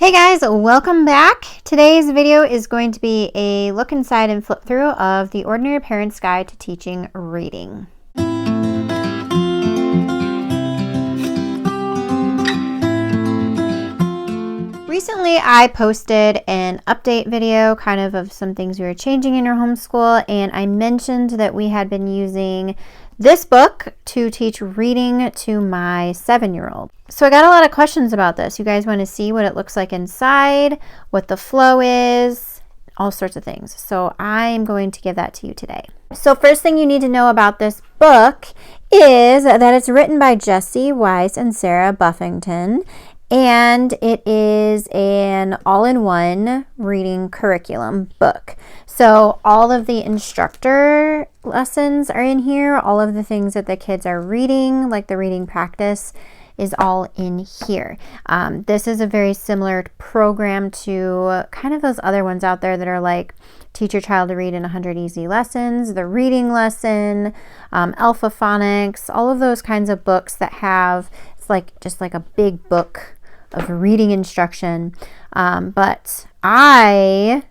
Hey guys, welcome back. Today's video is going to be a look inside and flip through of the Ordinary Parent's Guide to Teaching Reading. Recently, I posted an update video kind of some things we were changing in our homeschool, and I mentioned that we had been using this book to teach reading to my 7-year-old. So I got a lot of questions about this. You guys want to see what it looks like inside, what the flow is, all sorts of things. So I'm going to give that to you today. So first thing you need to know about this book is that it's written by Jessie Weiss and Sarah Buffington, and it is an all-in-one reading curriculum book. So all of the instructor lessons are in here. All of the things that the kids are reading, like the reading practice, is all in here. This is a very similar program to kind of those other ones out there that are like Teach Your Child to Read in 100 Easy Lessons, the Reading Lesson, Alpha Phonics, all of those kinds of books that have, it's like just like a big book of reading instruction. But I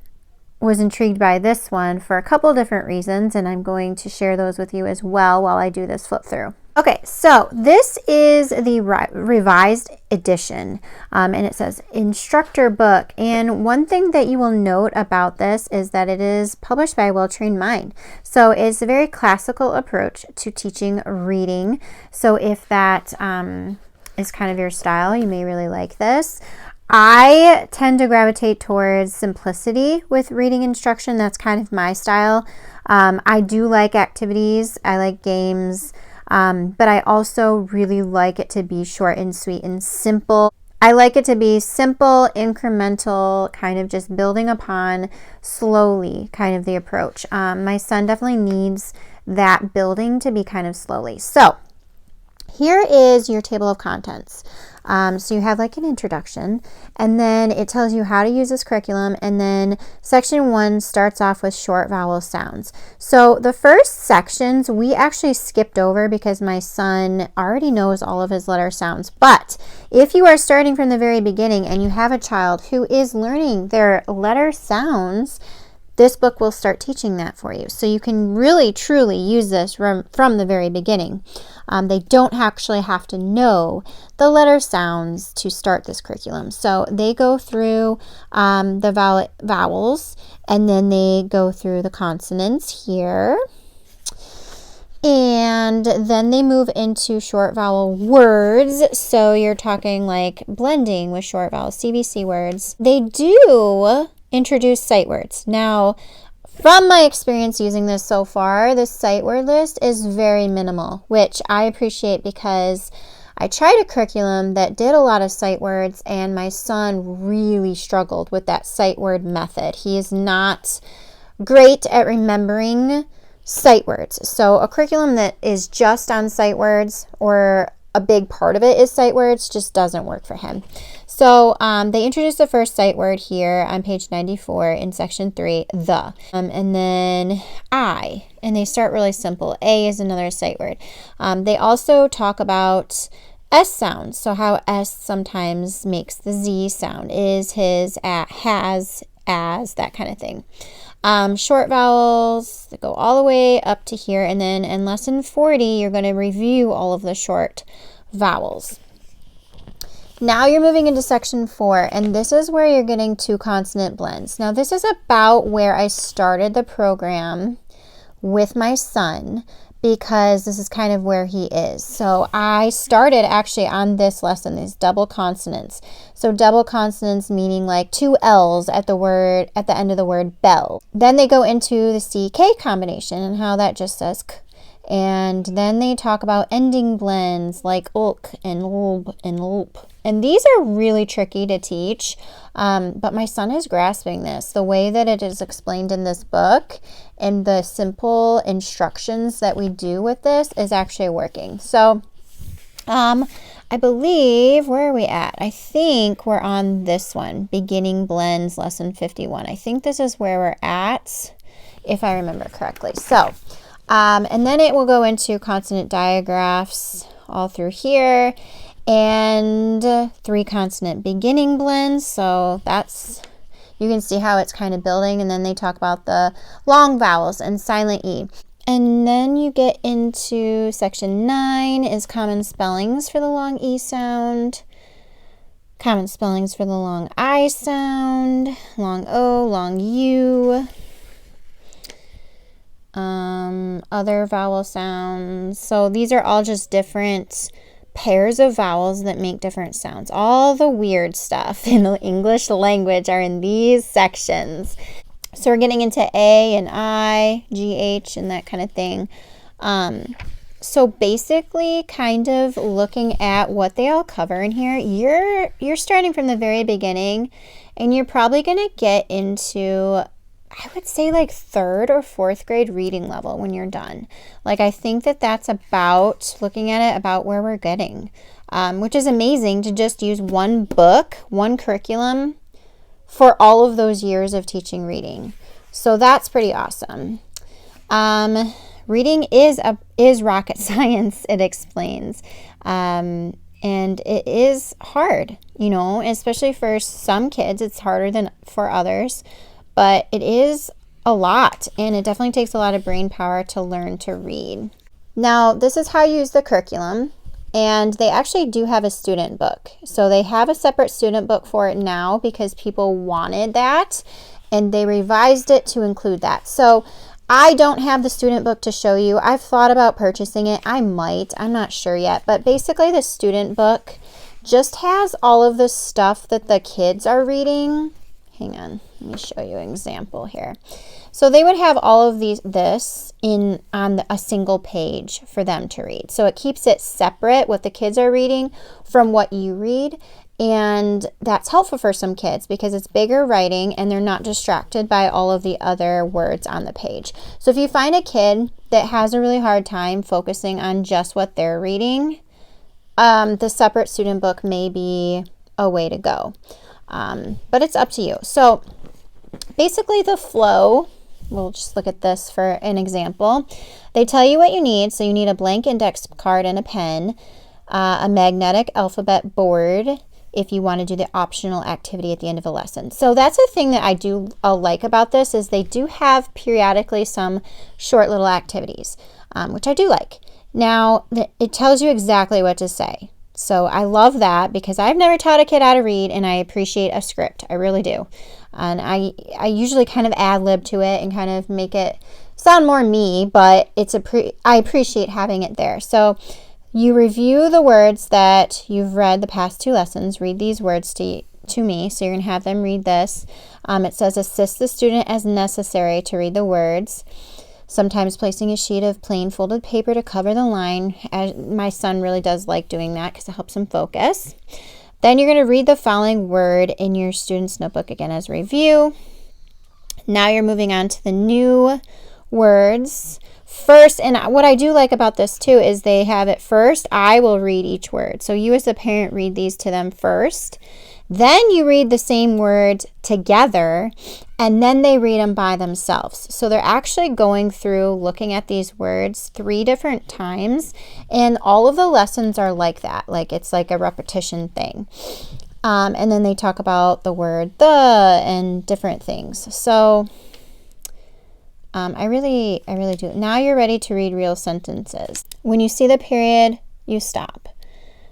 was intrigued by this one for a couple different reasons, and I'm going to share those with you as well while I do this flip through. Okay, so this is the revised edition, and it says instructor book. And one thing that you will note about this is that it is published by Well Trained Mind. So it's a very classical approach to teaching reading. So if that is kind of your style, you may really like this. I tend to gravitate towards simplicity with reading instruction. That's kind of my style. I do like activities. I like games. But I also really like it to be short and sweet and simple. I like it to be simple, incremental, kind of just building upon slowly kind of the approach. My son definitely needs that building to be kind of slowly. So here is your table of contents. So you have like an introduction, and then it tells you how to use this curriculum, and then section 1 starts off with short vowel sounds. So the first sections we actually skipped over because my son already knows all of his letter sounds. But if you are starting from the very beginning and you have a child who is learning their letter sounds, this book will start teaching that for you. So you can really, truly use this from the very beginning. They don't actually have to know the letter sounds to start this curriculum. So they go through the vowels, and then they go through the consonants here. And then they move into short vowel words. So you're talking like blending with short vowel CVC words. They do introduce sight words. Now, from my experience using this so far, this sight word list is very minimal, which I appreciate because I tried a curriculum that did a lot of sight words, and my son really struggled with that sight word method. He is not great at remembering sight words. So a curriculum that is just on sight words, or a big part of it is sight words, just doesn't work for him. So they introduce the first sight word here on page 94 in section 3, the. And then I, and they start really simple. A is another sight word. They also talk about S sounds, so how S sometimes makes the Z sound, is, his, at, has, as, that kind of thing. Short vowels that go all the way up to here, and then in lesson 40 you're going to review all of the short vowels. Now you're moving into section 4, and this is where you're getting to consonant blends. Now this is about where I started the program with my son, because this is kind of where he is. So I started actually on this lesson, these double consonants. So double consonants meaning like 2 L's at the end of the word bell. Then they go into the CK combination and how that just says k. And then they talk about ending blends like ulk and lb and lp. And these are really tricky to teach, but my son is grasping this. The way that it is explained in this book and the simple instructions that we do with this is actually working. So I believe, where are we at? I think we're on this one, beginning blends, lesson 51. I think this is where we're at, if I remember correctly. So, and then it will go into consonant digraphs all through here. and 3 consonant beginning blends. So that's, you can see how it's kind of building. And then they talk about the long vowels and silent E. And then you get into section 9 is common spellings for the long E sound, common spellings for the long I sound, long O, long U, other vowel sounds. So these are all just different pairs of vowels that make different sounds. All the weird stuff in the English language are in these sections. So we're getting into A and I, GH, and that kind of thing. So basically, kind of looking at what they all cover in here, you're starting from the very beginning, and you're probably going to get into, I would say, like 3rd or 4th grade reading level when you're done. Like, I think that that's about, looking at it, about where we're getting, which is amazing to just use one book, one curriculum for all of those years of teaching reading. So that's pretty awesome. Reading is rocket science, it explains. And it is hard, you know, especially for some kids. It's harder than for others, but it is a lot, and it definitely takes a lot of brain power to learn to read. Now, this is how you use the curriculum. And they actually do have a student book. So they have a separate student book for it now because people wanted that, and they revised it to include that. So I don't have the student book to show you. I've thought about purchasing it. I might. I'm not sure yet. But basically the student book just has all of the stuff that the kids are reading. Hang on. Let me show you an example here. So they would have all of this on a single page for them to read. So it keeps it separate, what the kids are reading, from what you read. And that's helpful for some kids because it's bigger writing and they're not distracted by all of the other words on the page. So if you find a kid that has a really hard time focusing on just what they're reading, the separate student book may be a way to go. But it's up to you. So basically the flow, we'll just look at this for an example. They tell you what you need. So you need a blank index card and a pen, a magnetic alphabet board if you want to do the optional activity at the end of a lesson. So that's a thing that I do like about this is they do have periodically some short little activities, which I do like. Now, it tells you exactly what to say. So I love that because I've never taught a kid how to read, and I appreciate a script. I really do. And I usually kind of ad-lib to it and kind of make it sound more me, but I appreciate having it there. So you review the words that you've read the past 2 lessons. Read these words to me. So you're going to have them read this. It says assist the student as necessary to read the words. Sometimes placing a sheet of plain folded paper to cover the line. My son really does like doing that because it helps him focus. Then you're going to read the following word in your student's notebook again as review. Now you're moving on to the new words. First, and what I do like about this too is they have it first. I will read each word. So you as a parent read these to them first. Then you read the same word together, and then they read them by themselves. So they're actually going through looking at these words 3 different times, and all of the lessons are like that. Like it's like a repetition thing. And then they talk about the word the and different things. So I really do. Now you're ready to read real sentences. When you see the period, you stop.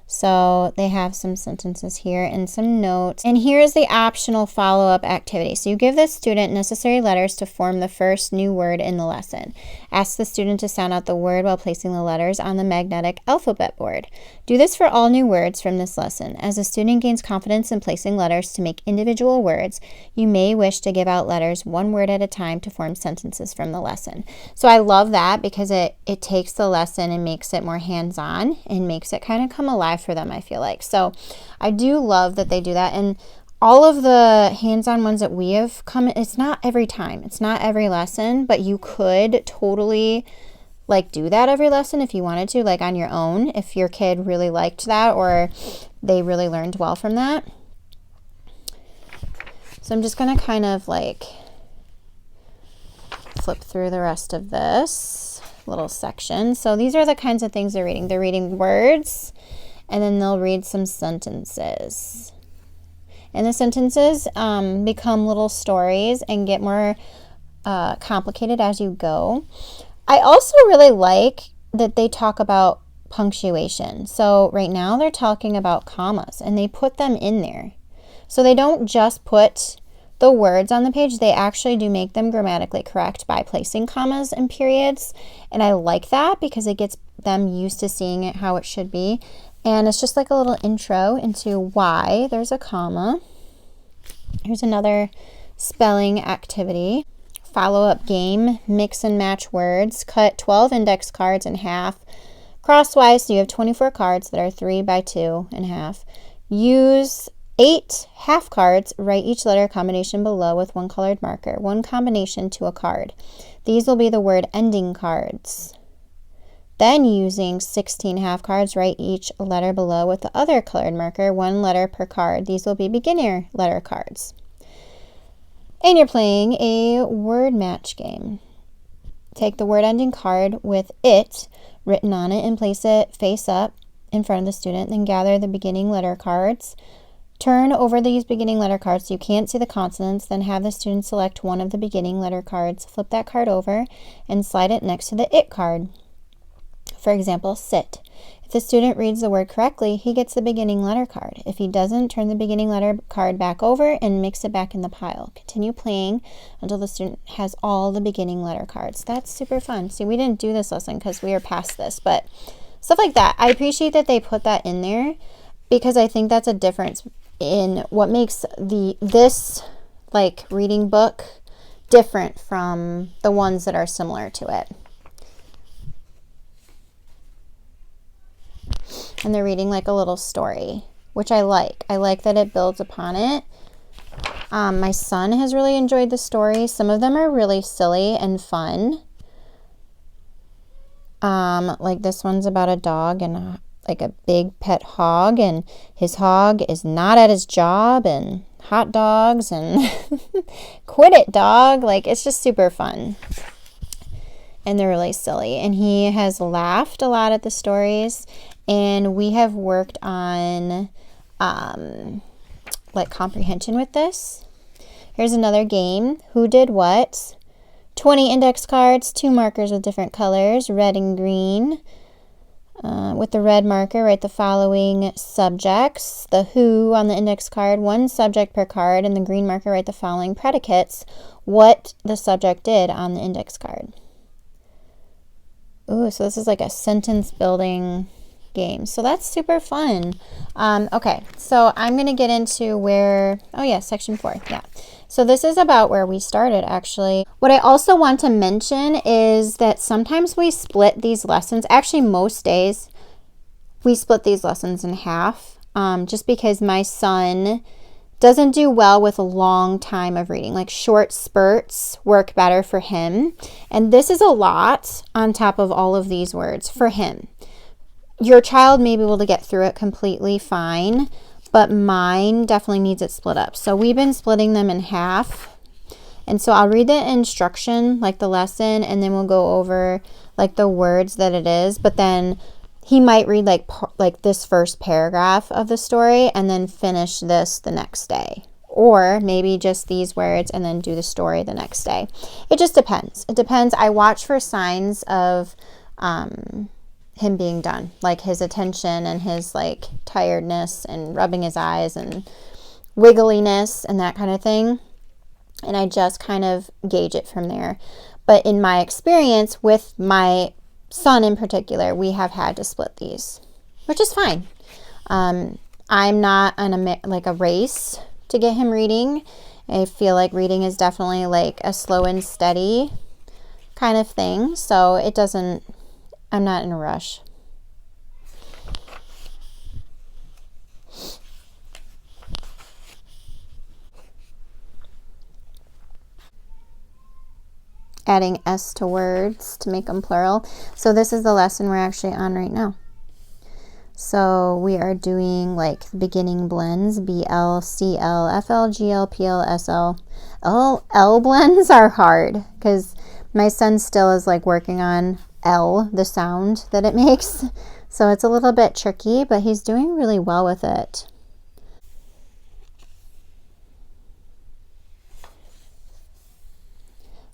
So they have some sentences here and some notes. And here's the optional follow-up activity. So you give the student necessary letters to form the first new word in the lesson. Ask the student to sound out the word while placing the letters on the magnetic alphabet board. Do this for all new words from this lesson. As the student gains confidence in placing letters to make individual words, you may wish to give out letters 1 word at a time to form sentences from the lesson. So I love that because it takes the lesson and makes it more hands-on and makes it kind of come alive for them, I feel like. So I do love that they do that. And all of the hands-on ones that we have come, it's not every time, it's not every lesson, but you could totally like do that every lesson if you wanted to, like on your own, if your kid really liked that or they really learned well from that. So I'm just going to kind of like flip through the rest of this little section. So these are the kinds of things they're reading. They're reading words and then they'll read some sentences. And the sentences become little stories and get more complicated as you go. I also really like that they talk about punctuation. So right now they're talking about commas, and they put them in there. So they don't just put the words on the page, they actually do make them grammatically correct by placing commas and periods. And I like that because it gets them used to seeing it how it should be. And it's just like a little intro into why there's a comma. Here's another spelling activity. Follow-up game, mix and match words. Cut 12 index cards in half crosswise, so you have 24 cards that are 3 by 2 and a half. Use 8 half cards. Write each letter combination below with one colored marker. One combination to a card. These will be the word ending cards. Then using 16 half cards, write each letter below with the other colored marker, one letter per card. These will be beginner letter cards. And you're playing a word match game. Take the word ending card with it written on it and place it face up in front of the student. Then gather the beginning letter cards. Turn over these beginning letter cards so you can't see the consonants. Then have the student select one of the beginning letter cards. Flip that card over and slide it next to the it card. For example, sit. If the student reads the word correctly, he gets the beginning letter card. If he doesn't, turn the beginning letter card back over and mix it back in the pile. Continue playing until the student has all the beginning letter cards. That's super fun. See, we didn't do this lesson because we are past this, but stuff like that. I appreciate that they put that in there because I think that's a difference in what makes this like reading book different from the ones that are similar to it. And they're reading like a little story, which I like. I like that it builds upon it. My son has really enjoyed the story. Some of them are really silly and fun. Like this one's about a dog and like a big pet hog, and his hog is not at his job, and hot dogs and quit it dog. Like it's just super fun. And they're really silly. And he has laughed a lot at the stories. And we have worked on like comprehension with this. Here's another game. Who did what? 20 index cards, 2 markers with different colors, red and green. With the red marker, write the following subjects. The who on the index card, 1 subject per card. And the green marker, write the following predicates. What the subject did on the index card. Ooh, so this is like a sentence building game. So that's super fun. Okay, so I'm going to get into section 4. Yeah. So this is about where we started, actually. What I also want to mention is that sometimes we split these lessons. Actually, most days we split these lessons in half, just because my son doesn't do well with a long time of reading. Like short spurts work better for him. And this is a lot on top of all of these words for him. Your child may be able to get through it completely fine, but mine definitely needs it split up. So we've been splitting them in half. And so I'll read the instruction, like the lesson, and then we'll go over like the words that it is. But then he might read like this first paragraph of the story and then finish this the next day. Or maybe just these words and then do the story the next day. It just depends. It depends. I watch for signs of him being done, like his attention and his like tiredness and rubbing his eyes and wiggliness and that kind of thing. And I just kind of gauge it from there. But in my experience with my son in particular, we have had to split these, which is fine. I'm not on a race to get him reading. I feel like reading is definitely like a slow and steady kind of thing. So I'm not in a rush. Adding S to words to make them plural. So this is the lesson we're actually on right now. So we are doing like beginning blends, BL, CL, FL, GL, PL, SL. L blends are hard because my son still is like working on L, the sound that it makes. So it's a little bit tricky, but he's doing really well with it.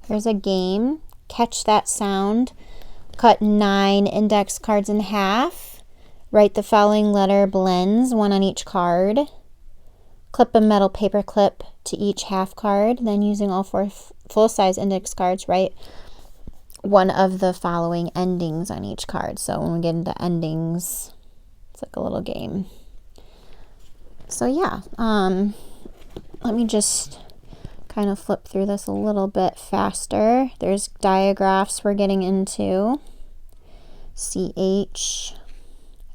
Here's a game. Catch that sound. Cut 9 index cards in half. Write the following letter blends, 1 on each card. Clip a metal paper clip to each half card. Then using all 4 full-size index cards, write one of the following endings on each card. So when we get into endings, it's like a little game. So yeah, let me just kind of flip through this a little bit faster. There's digraphs we're getting into. CH,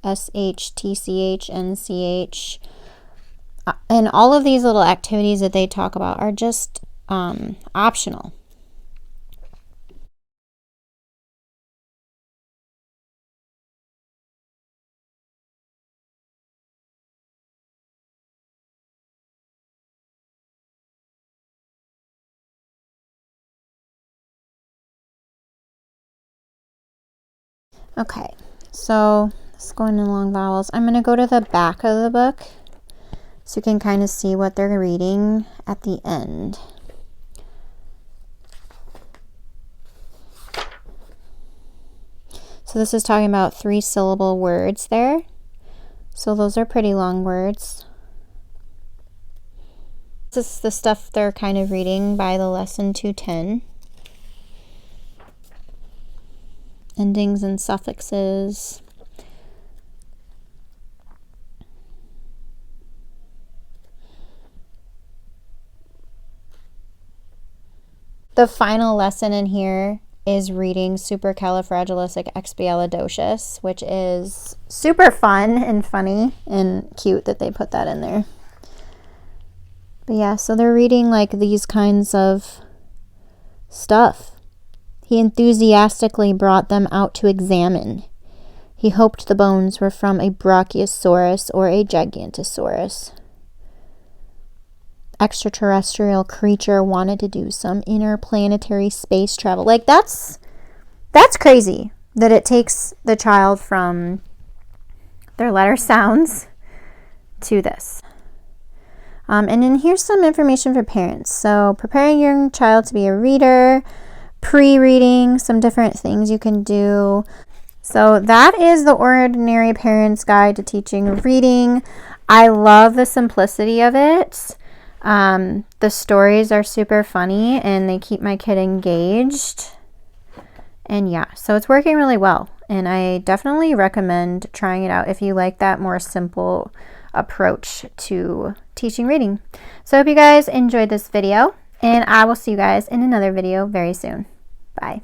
SH, TCH, NCH. And all of these little activities that they talk about are just optional. Okay, so it's going along vowels. I'm going to go to the back of the book so you can kind of see what they're reading at the end. So this is talking about 3-syllable words there. So those are pretty long words. This is the stuff they're kind of reading by the lesson 210. Endings and suffixes. The final lesson in here is reading Supercalifragilisticexpialidocious, which is super fun and funny and cute that they put that in there. But yeah, so they're reading like these kinds of stuff. He enthusiastically brought them out to examine. He hoped the bones were from a Brachiosaurus or a Gigantosaurus. Extraterrestrial creature wanted to do some interplanetary space travel. Like that's crazy that it takes the child from their letter sounds to this. And then here's some information for parents. So preparing your child to be a reader, pre-reading, some different things you can do. So that is the Ordinary Parent's Guide to Teaching Reading. I love the simplicity of it. The stories are super funny and they keep my kid engaged. And yeah, so it's working really well. And I definitely recommend trying it out if you like that more simple approach to teaching reading. So I hope you guys enjoyed this video, and I will see you guys in another video very soon. Bye.